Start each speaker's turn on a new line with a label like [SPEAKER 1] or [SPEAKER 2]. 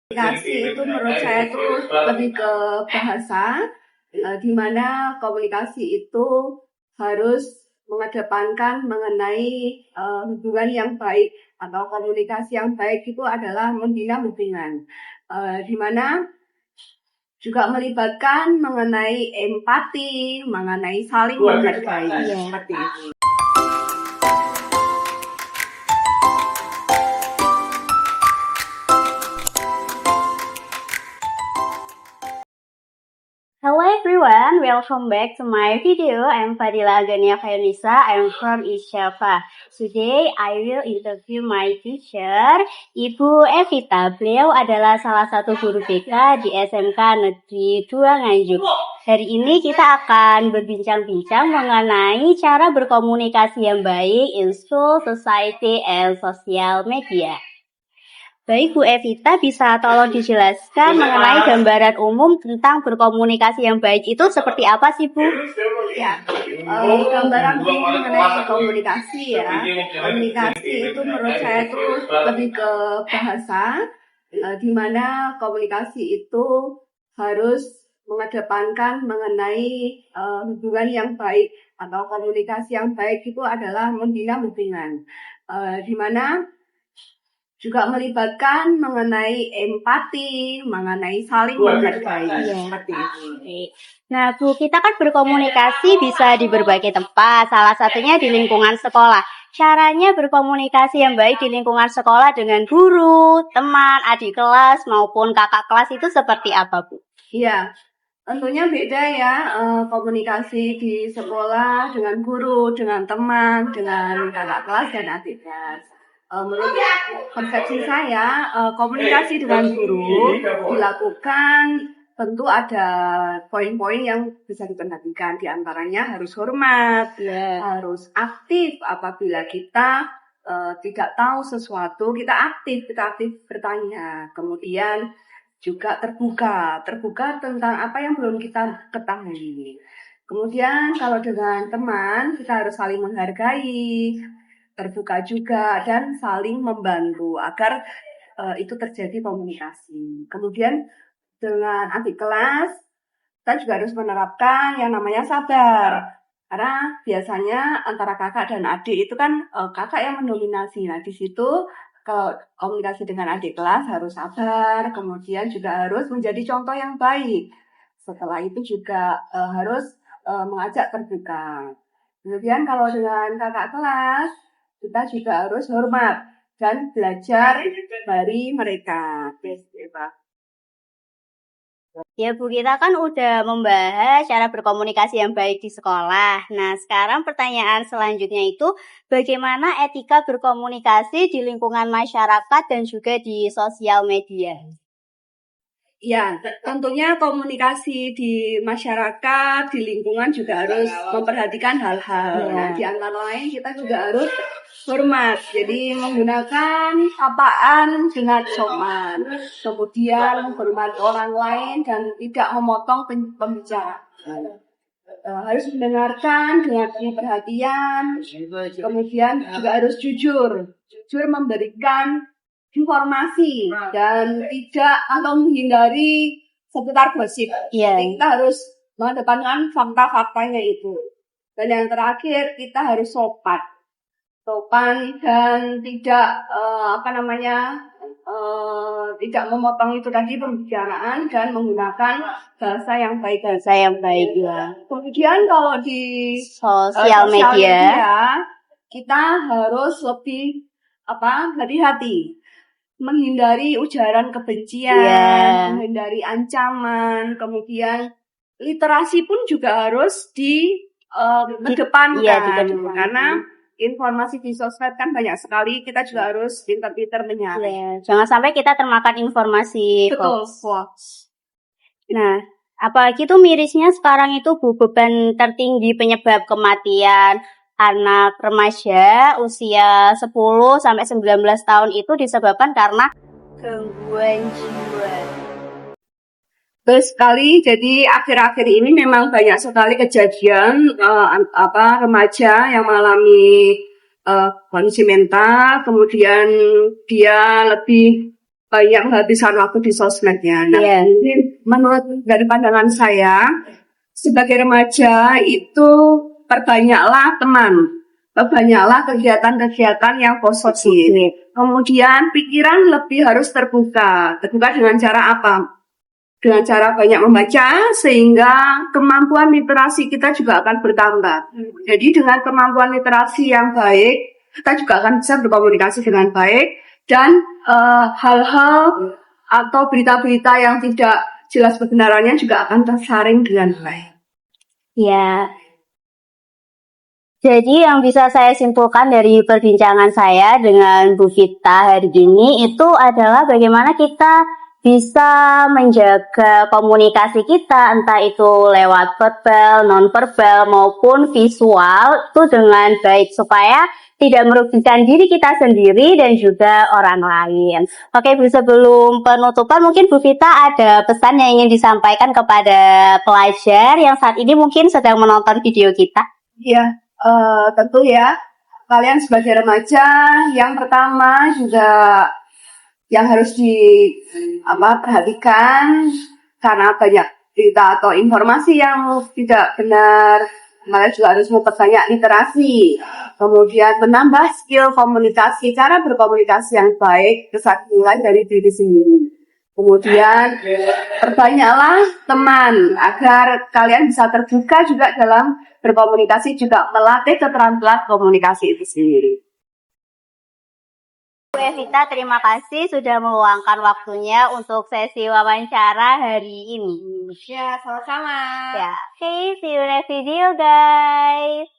[SPEAKER 1] Komunikasi itu menurut saya itu lebih ke bahasa, di mana komunikasi itu harus mengedepankan mengenai hubungan yang baik atau komunikasi yang baik itu adalah membina hubungan, di mana juga melibatkan mengenai empati, mengenai saling menghargai, seperti itu.
[SPEAKER 2] Hello everyone, welcome back to my video. I'm Fadila Agania Fairnisa. I'm from East Java. Today I will interview my teacher, Ibu Evita. Beliau adalah salah satu guru BK di SMK Negeri 2 Nganjuk. Hari ini kita akan berbincang-bincang mengenai cara berkomunikasi yang baik in school, society, and social media. Baik Bu Evita, bisa tolong dijelaskan mengenai gambaran umum tentang berkomunikasi yang baik itu seperti apa sih Bu?
[SPEAKER 1] Ya, gambaran umum mengenai komunikasi ya. Komunikasi itu menurut saya itu lebih ke bahasa, di mana komunikasi itu harus mengedepankan mengenai hubungan yang baik atau komunikasi yang baik itu adalah membina hubungan, di mana juga melibatkan mengenai empati, mengenai saling menghargai, seperti itu.
[SPEAKER 2] Nah Bu, kita kan berkomunikasi bisa di berbagai tempat, salah satunya di lingkungan sekolah. Caranya berkomunikasi yang baik di lingkungan sekolah dengan guru, teman, adik kelas, maupun kakak kelas itu seperti apa Bu?
[SPEAKER 1] Iya, tentunya beda ya komunikasi di sekolah dengan guru, dengan teman, dengan kakak kelas dan adik kelas. Menurut konsepsi saya, komunikasi dengan guru dilakukan tentu ada poin-poin yang bisa diperhatikan. Di antaranya harus hormat, harus aktif apabila kita tidak tahu sesuatu, kita aktif bertanya. Kemudian juga terbuka tentang apa yang belum kita ketahui. Kemudian kalau dengan teman, kita harus saling menghargai, terbuka juga, dan saling membantu agar itu terjadi komunikasi. Kemudian dengan adik kelas, kita juga harus menerapkan yang namanya sabar. Karena biasanya antara kakak dan adik itu kan kakak yang mendominasi. Nah di situ kalau komunikasi dengan adik kelas harus sabar, kemudian juga harus menjadi contoh yang baik. Setelah itu juga harus mengajak terbuka. Kemudian kalau dengan kakak kelas, kita juga harus hormat dan belajar dari mereka.
[SPEAKER 2] Ya Bu, kita kan udah membahas cara berkomunikasi yang baik di sekolah. Nah sekarang pertanyaan selanjutnya itu bagaimana etika berkomunikasi di lingkungan masyarakat dan juga di sosial media?
[SPEAKER 1] Ya, tentunya komunikasi di masyarakat, di lingkungan juga harus memperhatikan hal-hal. Nah, di antara lain kita juga harus hormat. Jadi menggunakan sapaan dengan sopan. Kemudian hormat orang lain dan tidak memotong pembicaraan. Harus mendengarkan dengan penuh perhatian. Kemudian juga harus jujur memberikan informasi dan tidak atau menghindari seputar gosip. Kita harus mengedepankan fakta-faktanya itu. Dan yang terakhir kita harus sopan dan tidak tidak memotong itu tadi pembicaraan dan menggunakan bahasa yang baik.
[SPEAKER 2] Ya.
[SPEAKER 1] Kemudian kalau di
[SPEAKER 2] sosial media
[SPEAKER 1] kita harus lebih hati-hati. Menghindari ujaran kebencian, menghindari ancaman, kemudian literasi pun juga harus dikedepankan, karena informasi di sosmed kan banyak sekali, kita juga harus pintar-pintar menyaring.
[SPEAKER 2] Jangan sampai kita termakan informasi hoax. Nah, apalagi tuh mirisnya sekarang itu Bu, beban tertinggi penyebab kematian anak remaja usia 10 sampai 19 tahun itu disebabkan karena gangguan jiwa.
[SPEAKER 1] Betul sekali. Jadi akhir-akhir ini memang banyak sekali kejadian remaja yang mengalami kondisi mental, kemudian dia lebih banyak menghabiskan waktu di sosmednya. Nah,
[SPEAKER 2] Iya.
[SPEAKER 1] ini menurut dari pandangan saya, sebagai remaja itu perbanyaklah teman, perbanyaklah kegiatan-kegiatan yang positif. Kemudian pikiran lebih harus terbuka. Terbuka dengan cara apa? Dengan cara banyak membaca, sehingga kemampuan literasi kita juga akan bertambah. Jadi dengan kemampuan literasi yang baik, kita juga akan bisa berkomunikasi dengan baik, dan hal-hal atau berita-berita yang tidak jelas kebenarannya juga akan tersaring dengan baik.
[SPEAKER 2] Ya. Jadi yang bisa saya simpulkan dari perbincangan saya dengan Bu Vita hari ini itu adalah bagaimana kita bisa menjaga komunikasi kita, entah itu lewat verbal, non-verbal, maupun visual, itu dengan baik supaya tidak merugikan diri kita sendiri dan juga orang lain. Oke Bu, sebelum penutupan mungkin Bu Vita ada pesan yang ingin disampaikan kepada pelajar yang saat ini mungkin sedang menonton video kita.
[SPEAKER 1] Ya, tentu ya, kalian sebagai remaja, yang pertama juga yang harus perhatikan, karena banyak berita atau informasi yang tidak benar. Kalian juga harus memperbanyak literasi, kemudian menambah skill komunikasi, cara berkomunikasi yang baik, kesadaran dari diri sendiri. Kemudian perbanyaklah teman agar kalian bisa terbuka juga dalam berkomunikasi, juga melatih keterampilan komunikasi itu sendiri.
[SPEAKER 2] Bu Evita, terima kasih sudah meluangkan waktunya untuk sesi wawancara hari ini.
[SPEAKER 1] Ya, sama-sama.
[SPEAKER 2] Ya, okay, see you next video guys.